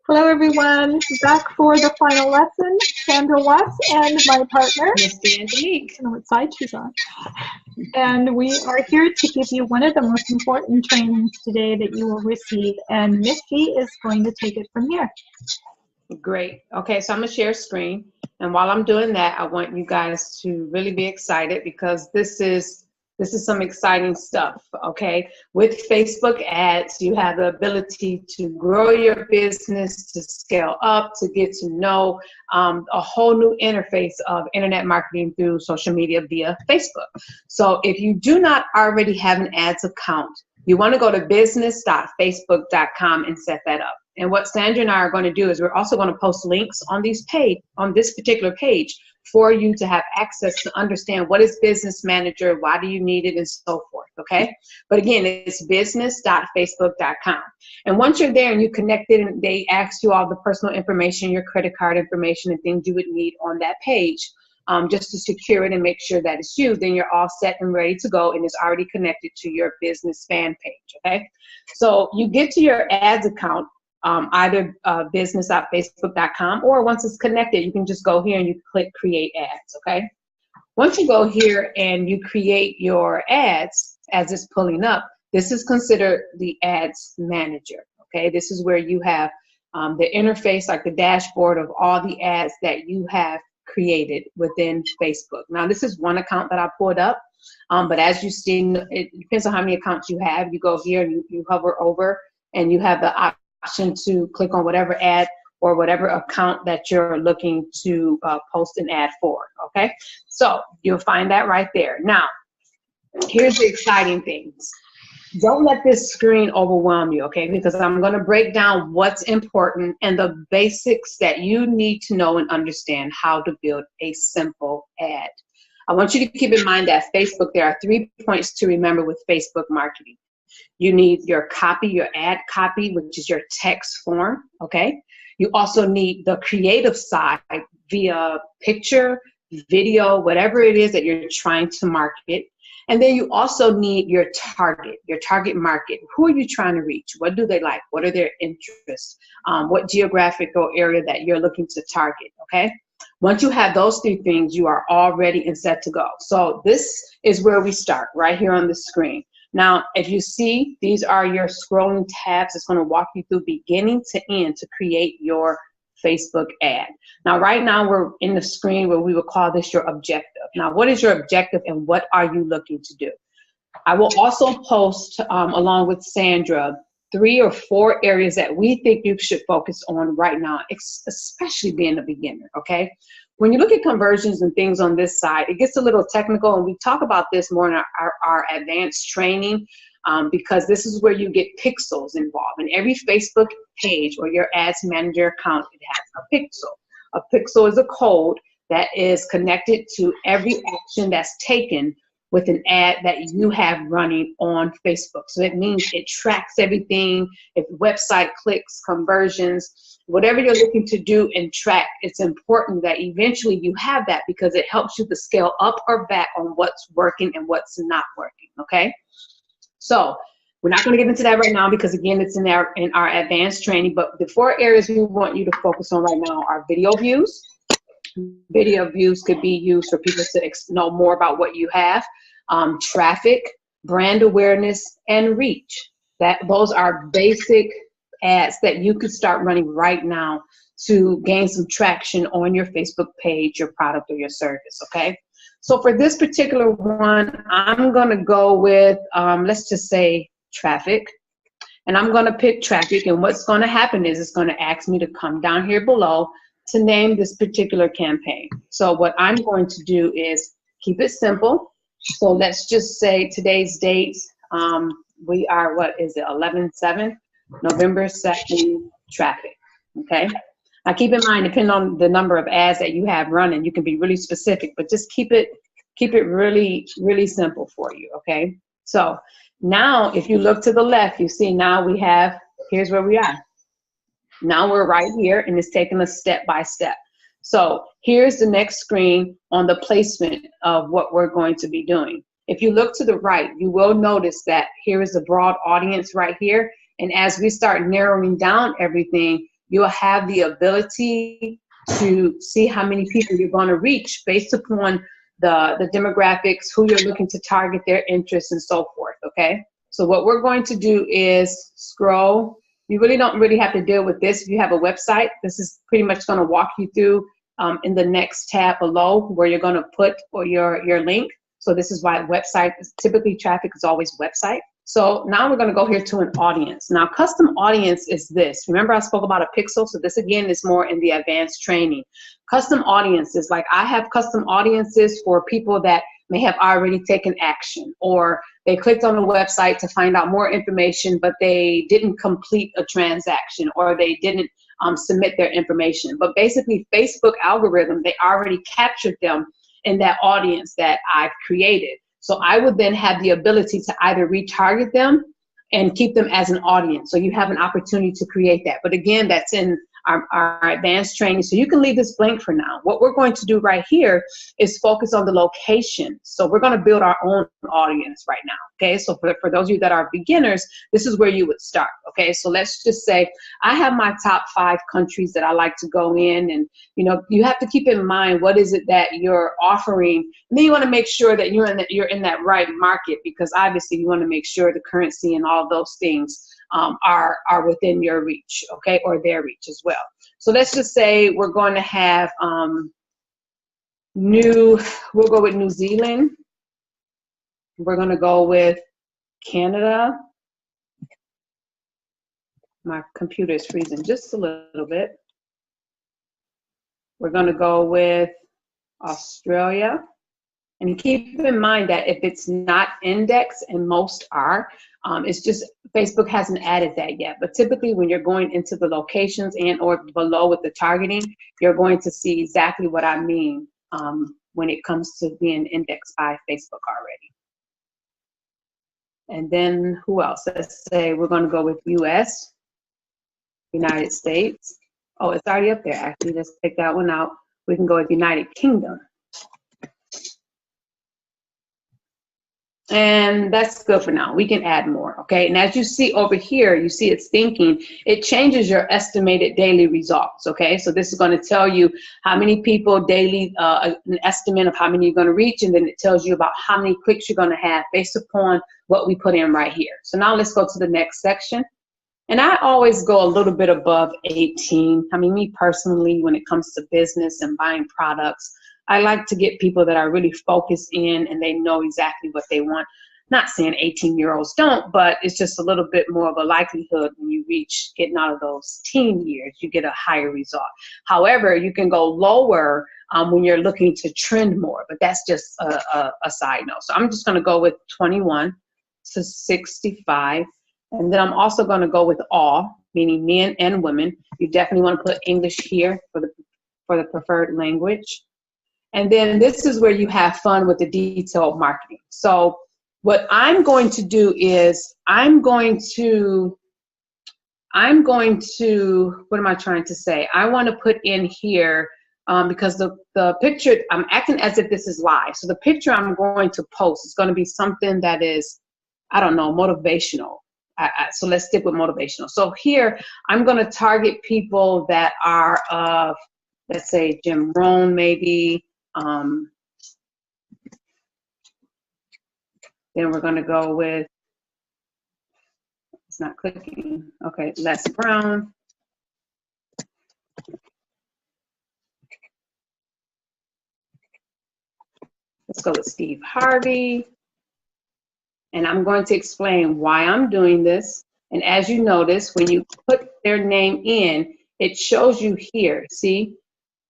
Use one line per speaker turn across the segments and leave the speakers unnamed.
Hello everyone, back for the final lesson. Sandra Watts and my partner,
Misty and Danique.
I don't know what side she's on. And we are here to give you one of the most important trainings today that you will receive. And Misty is going to take it from here.
Great. Okay, so I'm going to share screen. And while I'm doing that, I want you guys to really be excited because this is some exciting stuff, okay? With Facebook ads, you have the ability to grow your business, to scale up, to get to know a whole new interface of internet marketing through social media via Facebook. So if you do not already have an ads account, you want to go to business.facebook.com and set that up. And what Sandra and I are going to do is we're also going to post links on this particular page for you to have access to understand what is Business Manager, why do you need it, and so forth, okay? But again, it's business.facebook.com. And once you're there and you connected and they ask you all the personal information, your credit card information and things you would need on that page, just to secure it and make sure that it's you, then you're all set and ready to go and it's already connected to your business fan page, okay? So you get to your ads account, either business.facebook.com, or once it's connected, you can just go here and you click create ads, okay? Once you go here and you create your ads as it's pulling up, this is considered the ads manager, okay? This is where you have the interface, like the dashboard of all the ads that you have created within Facebook. Now, this is one account that I pulled up, but as you see, it depends on how many accounts you have. You go here and you hover over and you have the option to click on whatever ad or whatever account that you're looking to post an ad for, okay? So you'll find that right there. Now, here's the exciting things. Don't let this screen overwhelm you, okay? Because I'm gonna break down what's important and the basics that you need to know and understand how to build a simple ad. I want you to keep in mind that Facebook, there are 3 points to remember with Facebook marketing. You need your copy, your ad copy, which is your text form, okay? You also need the creative side via picture, video, whatever it is that you're trying to market. And then you also need your target market. Who are you trying to reach? What do they like? What are their interests? What geographical area that you're looking to target, okay? Once you have those 3 things, you are all ready and set to go. So this is where we start, right here on the screen. Now, if you see, these are your scrolling tabs. It's going to walk you through beginning to end to create your Facebook ad. Now, right now, we're in the screen where we would call this your objective. Now, what is your objective and what are you looking to do? I will also post, along with Sandra, 3 or 4 areas that we think you should focus on right now, especially being a beginner, okay? When you look at conversions and things on this side, it gets a little technical, and we talk about this more in our advanced training because this is where you get pixels involved. In every Facebook page or your ads manager account, it has a pixel. A pixel is a code that is connected to every action that's taken with an ad that you have running on Facebook. So it means it tracks everything. If website clicks, conversions, whatever you're looking to do and track, it's important that eventually you have that because it helps you to scale up or back on what's working and what's not working, okay? So we're not gonna get into that right now because again, it's in our advanced training, but the 4 areas we want you to focus on right now are video views. Video views could be used for people to know more about what you have, traffic, brand awareness, and reach. Those are basic ads that you could start running right now to gain some traction on your Facebook page, your product, or your service, okay? So for this particular one, I'm gonna go with, let's just say traffic. And I'm gonna pick traffic, and what's gonna happen is it's gonna ask me to come down here below to name this particular campaign. So what I'm going to do is keep it simple. So let's just say today's date, we are, what is it, 11/7, November 2nd, traffic, okay? Now keep in mind, depending on the number of ads that you have running, you can be really specific, but just keep it really, really simple for you, okay? So now if you look to the left, you see now we have, here's where we are. Now we're right here and it's taking us step by step. So here's the next screen on the placement of what we're going to be doing. If you look to the right, you will notice that here is the broad audience right here. And as we start narrowing down everything, you'll have the ability to see how many people you're going to reach based upon the demographics, who you're looking to target, their interests, and so forth, okay? So what we're going to do is scroll. You really don't have to deal with this if you have a website. This is pretty much going to walk you through in the next tab below where you're going to put your link. So this is why website, typically traffic is always website. So now we're going to go here to an audience. Now, custom audience is this. Remember I spoke about a pixel? So this, again, is more in the advanced training. Custom audiences, like I have custom audiences for people that may have already taken action, or they clicked on a website to find out more information, but they didn't complete a transaction, or they didn't submit their information. But basically, Facebook algorithm, they already captured them in that audience that I've created. So I would then have the ability to either retarget them and keep them as an audience. So you have an opportunity to create that. But again, that's in our advanced training. So you can leave this blank for now. What we're going to do right here is focus on the location. So we're going to build our own audience right now. Okay, so for those of you that are beginners, this is where you would start. Okay, so let's just say I have my top 5 countries that I like to go in, and you have to keep in mind what is it that you're offering, and then you want to make sure that you're in that right market, because obviously you want to make sure the currency and all of those things are within your reach, okay, or their reach as well. So let's just say we're going to have we'll go with New Zealand. We're going to go with Canada. My computer is freezing just a little bit. We're going to go with Australia. And keep in mind that if it's not indexed, and most are, it's just Facebook hasn't added that yet. But typically when you're going into the locations and or below with the targeting, you're going to see exactly what I mean when it comes to being indexed by Facebook already. And then who else? Let's say we're going to go with US, United States. Oh, it's already up there, actually. Let's take that one out. We can go with United Kingdom. And that's good for now. We can add more, okay? And as you see over here, you see it's thinking, it changes your estimated daily results, okay? So this is going to tell you how many people daily, an estimate of how many you're going to reach, and then it tells you about how many clicks you're going to have based upon what we put in right here. So now let's go to the next section. And I always go a little bit above 18. I mean, me personally, when it comes to business and buying products, I like to get people that are really focused in and they know exactly what they want. Not saying 18-year-olds don't, but it's just a little bit more of a likelihood when you reach getting out of those teen years, you get a higher result. However, you can go lower when you're looking to trend more, but that's just a side note. So I'm just going to go with 21 to 65. And then I'm also going to go with all, meaning men and women. You definitely want to put English here for the preferred language. And then this is where you have fun with the detailed marketing. So what I'm going to do is I'm going to, what am I trying to say? I want to put in here, because the picture, I'm acting as if this is live. So the picture I'm going to post is going to be something that is, I don't know, motivational. So let's stick with motivational. So here, I'm going to target people that are of, let's say, Jim Rohn, maybe. Then we're going to go with, it's not clicking. Okay, Les Brown. Let's go with Steve Harvey. And I'm going to explain why I'm doing this. And as you notice, when you put their name in, it shows you here, see,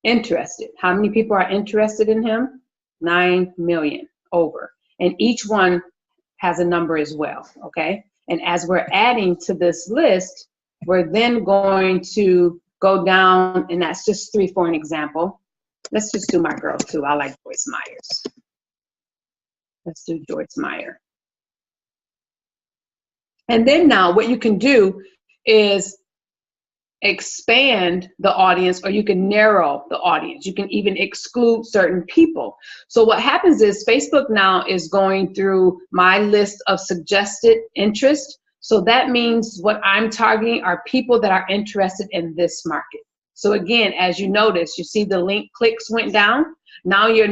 interested. How many people are interested in him? 9 million over. And each one has a number as well, okay? And as we're adding to this list, we're then going to go down, and that's just 3 for an example. Let's just do my girl too. I like Joyce Myers. Let's do Joyce Meyer. And then now what you can do is expand the audience, or you can narrow the audience. You can even exclude certain people. So what happens is Facebook now is going through my list of suggested interest. So that means what I'm targeting are people that are interested in this market. So again, as you notice, you see the link clicks went down. Now you're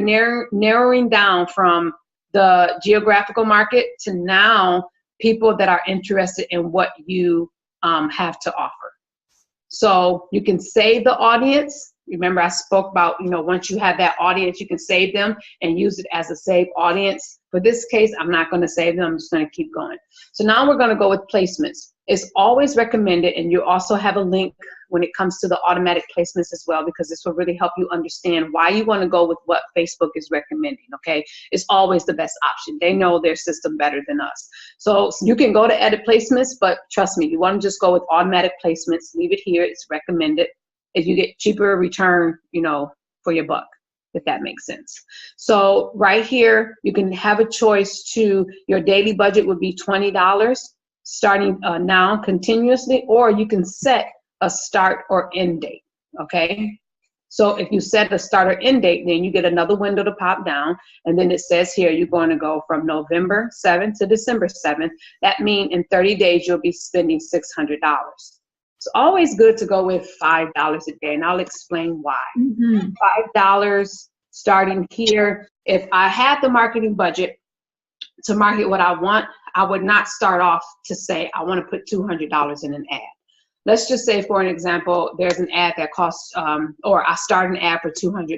narrowing down from the geographical market to now people that are interested in what you have to offer. So you can save the audience. Remember, I spoke about, once you have that audience, you can save them and use it as a save audience. For this case, I'm not going to save them. I'm just going to keep going. So now we're going to go with placements. It's always recommended, and you also have a link when it comes to the automatic placements as well, because this will really help you understand why you want to go with what Facebook is recommending, okay? It's always the best option. They know their system better than us. So you can go to edit placements, but trust me, you want to just go with automatic placements. Leave it here. It's recommended. If you get cheaper return, for your buck, if that makes sense. So right here, you can have a choice to, your daily budget would be $20 starting now continuously, or you can set a start or end date, okay? So if you set a start or end date, then you get another window to pop down, and then it says here you're going to go from November 7th to December 7th. That means in 30 days, you'll be spending $600. It's always good to go with $5 a day, and I'll explain why. $5 starting here. If I had the marketing budget to market what I want, I would not start off to say I want to put $200 in an ad. Let's just say, for an example, there's an ad that costs, or I start an ad for $200,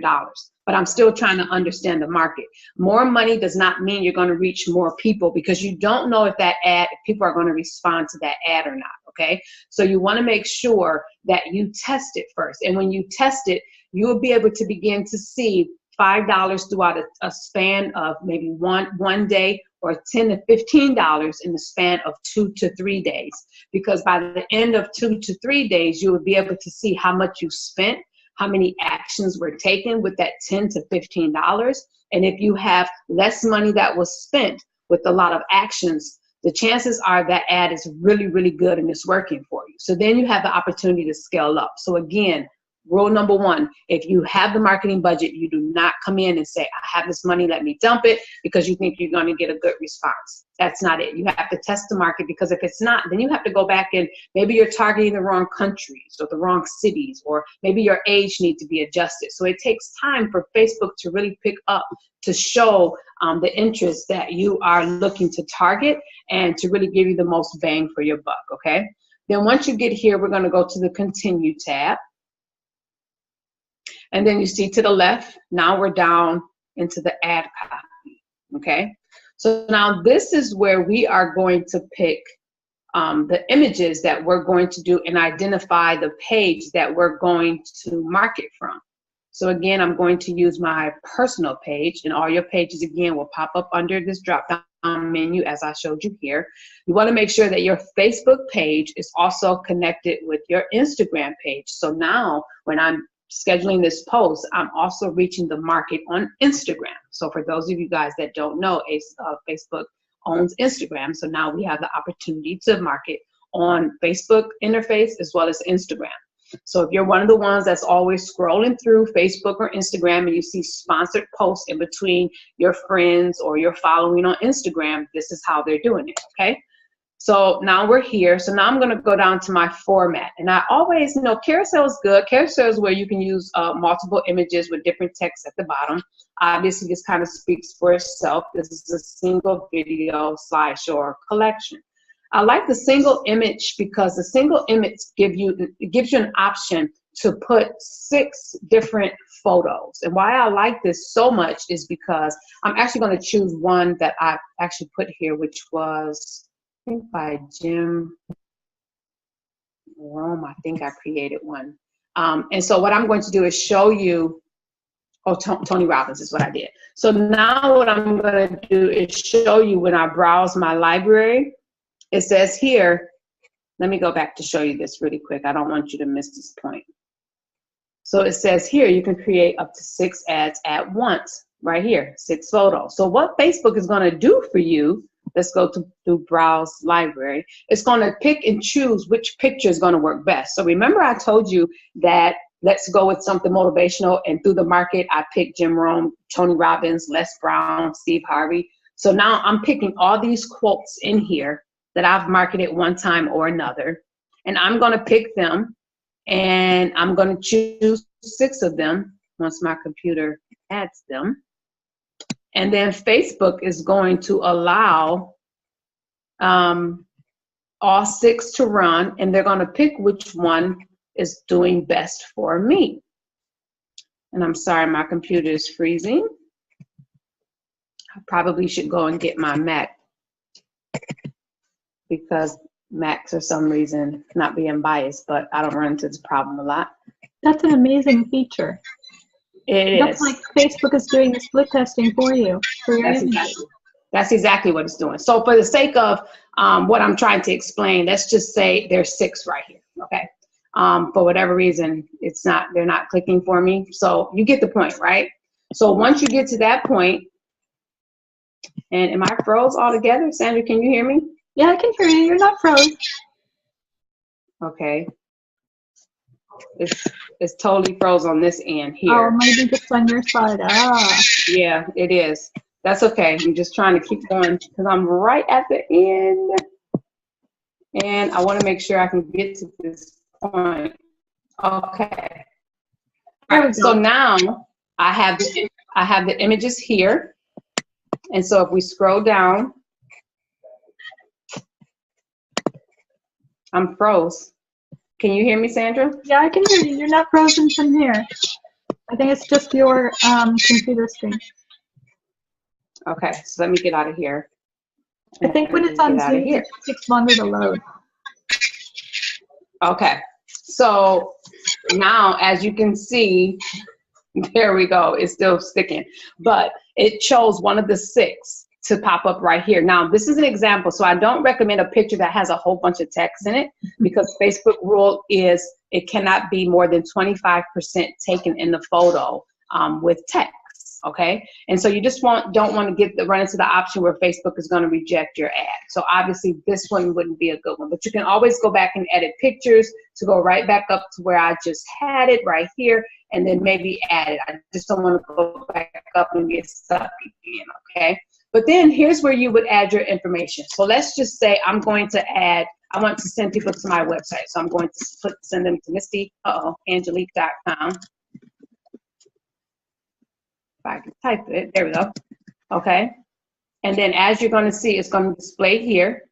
but I'm still trying to understand the market. More money does not mean you're going to reach more people, because you don't know if if people are going to respond to that ad or not, okay? So you want to make sure that you test it first. And when you test it, you will be able to begin to see $5 throughout a span of maybe one day, or $10 to $15 in the span of 2 to 3 days. Because by the end of 2 to 3 days, you will be able to see how much you spent, how many actions were taken with that $10 to $15. And if you have less money that was spent with a lot of actions, the chances are that ad is really, really good and it's working for you. So then you have the opportunity to scale up. So again, rule number one, if you have the marketing budget, you do not come in and say, I have this money, let me dump it, because you think you're going to get a good response. That's not it. You have to test the market, because if it's not, then you have to go back and maybe you're targeting the wrong countries or the wrong cities, or maybe your age needs to be adjusted. So it takes time for Facebook to really pick up, to show the interest that you are looking to target, and to really give you the most bang for your buck, okay? Then once you get here, we're going to go to the Continue tab. And then you see to the left, now we're down into the ad copy, okay? So now this is where we are going to pick the images that we're going to do and identify the page that we're going to market from. So again, I'm going to use my personal page, and all your pages again will pop up under this drop-down menu as I showed you here. You want to make sure that your Facebook page is also connected with your Instagram page. So now when I'm scheduling this post, I'm also reaching the market on Instagram. So for those of you guys that don't know, Facebook owns Instagram. So now we have the opportunity to market on Facebook interface as well as Instagram. So if you're one of the ones that's always scrolling through Facebook or Instagram and you see sponsored posts in between your friends or your following on Instagram, this is how they're doing it, okay? So now we're here. So now I'm going to go down to my format. And I always carousel is good. Carousel is where you can use multiple images with different text at the bottom. Obviously, this kind of speaks for itself. This is a single video slideshow or collection. I like the single image because the single image gives you an option to put 6 different photos. And why I like this so much is because I'm actually going to choose one that I actually put here, which was by Jim Rome. I think I created one. And so what I'm going to do is show you, Tony Robbins is what I did. So now what I'm going to do is show you when I browse my library, it says here, let me go back to show you this really quick. I don't want you to miss this point. So it says here, you can create up to 6 ads at once, right here, 6 photos. So what Facebook is going to do for you, let's go to Browse Library. It's going to pick and choose which picture is going to work best. So remember I told you that let's go with something motivational, and through the market, I picked Jim Rohn, Tony Robbins, Les Brown, Steve Harvey. So now I'm picking all these quotes in here that I've marketed one time or another. And I'm going to pick them, and I'm going to choose 6 of them once my computer adds them. And then Facebook is going to allow all 6 to run, and they're going to pick which one is doing best for me. And I'm sorry, my computer is freezing. I probably should go and get my Mac, because Macs, for some reason, not being biased, but I don't run into this problem a lot.
That's an amazing feature.
That's
like Facebook is doing the split testing for you. For your
That's exactly what it's doing. So for the sake of what I'm trying to explain, let's just say there's 6 right here, okay? For whatever reason, they're not clicking for me. So you get the point, right? So once you get to that point, and am I froze altogether? Sandra, can you hear me?
Yeah, I can hear you. You're not froze.
Okay. It's totally froze on this end here.
Oh, maybe just on your side. Ah.
Yeah, it is. That's okay. I'm just trying to keep going because I'm right at the end. And I want to make sure I can get to this point. Okay. All right, so now I have the images here. And so if we scroll down, I'm froze. Can you hear me, Sandra?
Yeah, I can hear you. You're not frozen from here. I think it's just your computer screen.
Okay, so let me get out of here.
I think when it's on Zoom, it takes longer to load.
Okay, so now as you can see, there we go, it's still sticking, but it chose one of the 6 to pop up right here. Now, this is an example, so I don't recommend a picture that has a whole bunch of text in it, because Facebook rule is it cannot be more than 25% taken in the photo with text. Okay, and so you just don't want to run into the option where Facebook is going to reject your ad. So obviously this one wouldn't be a good one, but you can always go back and edit pictures to go right back up to where I just had it right here, and then maybe add it. I just don't want to go back up and get stuck again. Okay, but then here's where you would add your information. So let's just say I want to send people to my website, so I'm going to send them to mistyangelique.com. I can type it, there we go. Okay, and then as you're going to see, it's going to display here,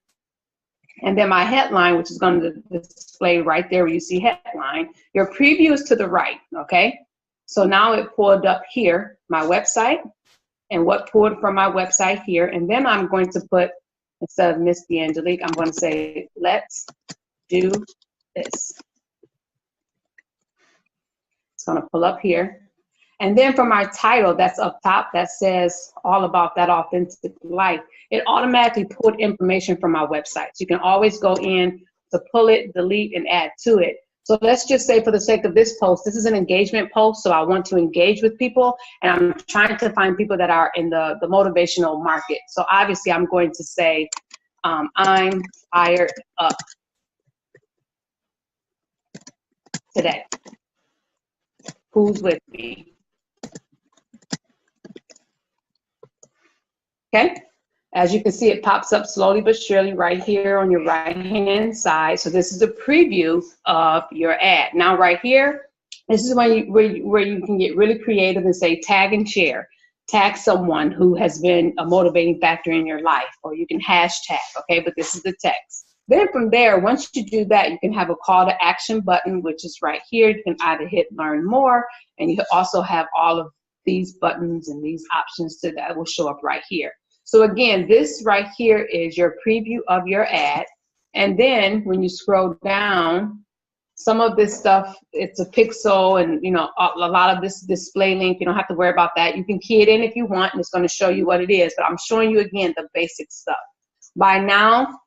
and then my headline, which is going to display right there where you see headline. Your preview is to the right. Okay, so now it pulled up here my website, and what pulled from my website here, and then I'm going to put, instead of Misty Angelique, I'm going to say let's do this. It's going to pull up here. And then for my title that's up top that says all about that authentic life, it automatically pulled information from my website. So you can always go in to pull it, delete, and add to it. So let's just say for the sake of this post, this is an engagement post, so I want to engage with people, and I'm trying to find people that are in the motivational market. So obviously I'm going to say, I'm fired up today. Who's with me? Okay, as you can see, it pops up slowly but surely right here on your right-hand side. So this is a preview of your ad. Now right here, this is where you can get really creative and say tag and share. Tag someone who has been a motivating factor in your life, or you can hashtag, okay, but this is the text. Then from there, once you do that, you can have a call to action button, which is right here. You can either hit learn more, and you also have all of these buttons and these options that will show up right here. So again, this right here is your preview of your ad. And then when you scroll down, some of this stuff, it's a pixel, and a lot of this display link, you don't have to worry about that. You can key it in if you want, and it's going to show you what it is. But I'm showing you again the basic stuff. By now,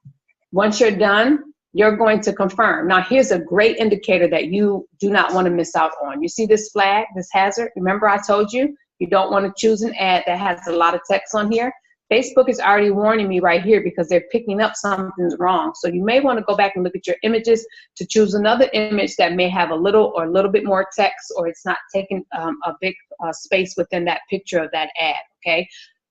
once you're done, you're going to confirm. Now here's a great indicator that you do not want to miss out on. You see this flag, this hazard? Remember I told you, you don't want to choose an ad that has a lot of text on here. Facebook is already warning me right here because they're picking up something's wrong. So you may want to go back and look at your images to choose another image that may have a little bit more text, or it's not taking a big space within that picture of that ad, okay?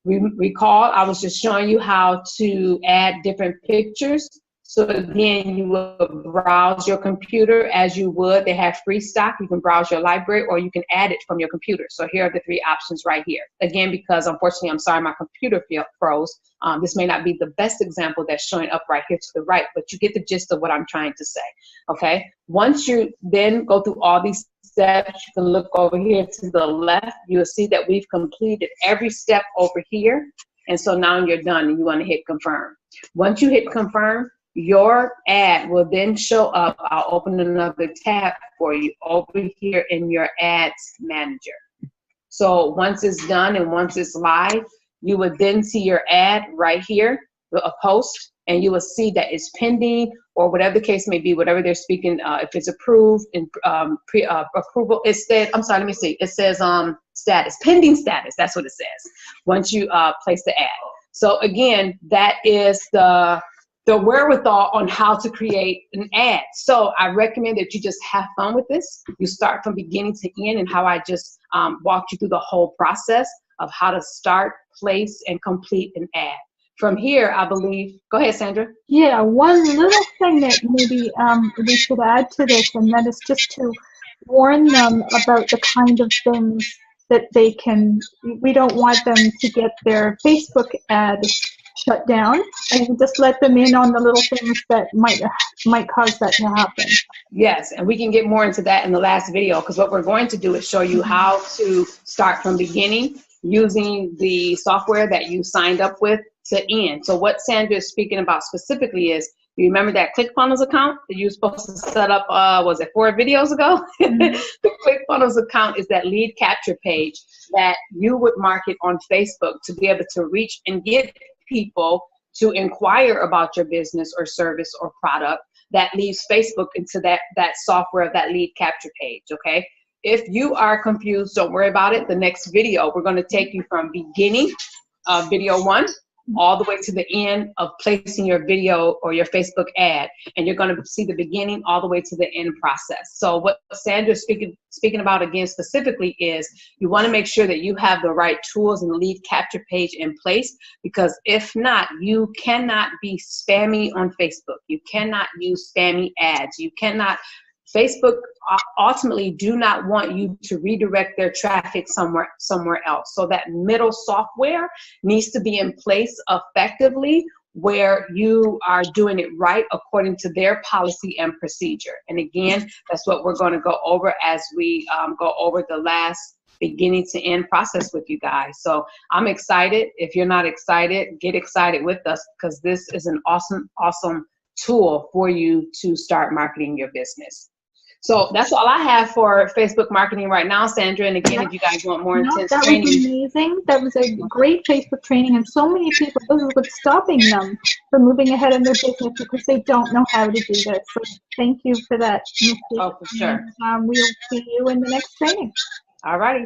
Recall, I was just showing you how to add different pictures. So again, you will browse your computer as you would. They have free stock. You can browse your library or you can add it from your computer. So here are the 3 options right here. Again, because unfortunately, I'm sorry, my computer froze. This may not be the best example that's showing up right here to the right, but you get the gist of what I'm trying to say, okay? Once you then go through all these steps, you can look over here to the left. You'll see that we've completed every step over here. And so now you're done and you want to hit confirm. Once you hit confirm, your ad will then show up. I'll open another tab for you over here in your ads manager. So once it's done and once it's live, you would then see your ad right here, a post, and you will see that it's pending or whatever the case may be, whatever they're speaking, if it's approved and approval, it says, I'm sorry, let me see. It says status, pending status, that's what it says, once you place the ad. So again, that is the wherewithal on how to create an ad. So I recommend that you just have fun with this. You start from beginning to end, and how I just walked you through the whole process of how to start, place, and complete an ad. From here, I believe, go ahead, Sandra.
Yeah, one little thing that maybe we should add to this, and that is just to warn them about the kind of things that they can, we don't want them to get their Facebook ad shut down, and just let them in on the little things that might cause that to happen.
Yes, and we can get more into that in the last video, because what we're going to do is show you how to start from beginning using the software that you signed up with to end. So what Sandra is speaking about specifically is, you remember that ClickFunnels account that you were supposed to set up, was it 4 videos ago? Mm-hmm. The ClickFunnels account is that lead capture page that you would market on Facebook to be able to reach and get people to inquire about your business or service or product. That leaves Facebook into that software, that lead capture page, okay? If you are confused, don't worry about it. The next video, we're gonna take you from beginning of video 1 all the way to the end of placing your video or your Facebook ad. And you're gonna see the beginning all the way to the end process. So what Sandra's speaking about again specifically is, you wanna make sure that you have the right tools and the lead capture page in place, because if not, you cannot be spammy on Facebook. You cannot use spammy ads. You cannot, Facebook ultimately do not want you to redirect their traffic somewhere else. So that middle software needs to be in place effectively, where you are doing it right according to their policy and procedure. And again, that's what we're going to go over as we go over the last beginning to end process with you guys. So I'm excited. If you're not excited, get excited with us, because this is an awesome tool for you to start marketing your business. So that's all I have for Facebook marketing right now, Sandra. And again, if you guys want more intense training.
That was amazing. That was a great Facebook training. And so many people, this is what's stopping them from moving ahead in their business, because they don't know how to do this. So thank you for that, Misty.
Oh, for sure.
And we'll see you in the next training.
All righty.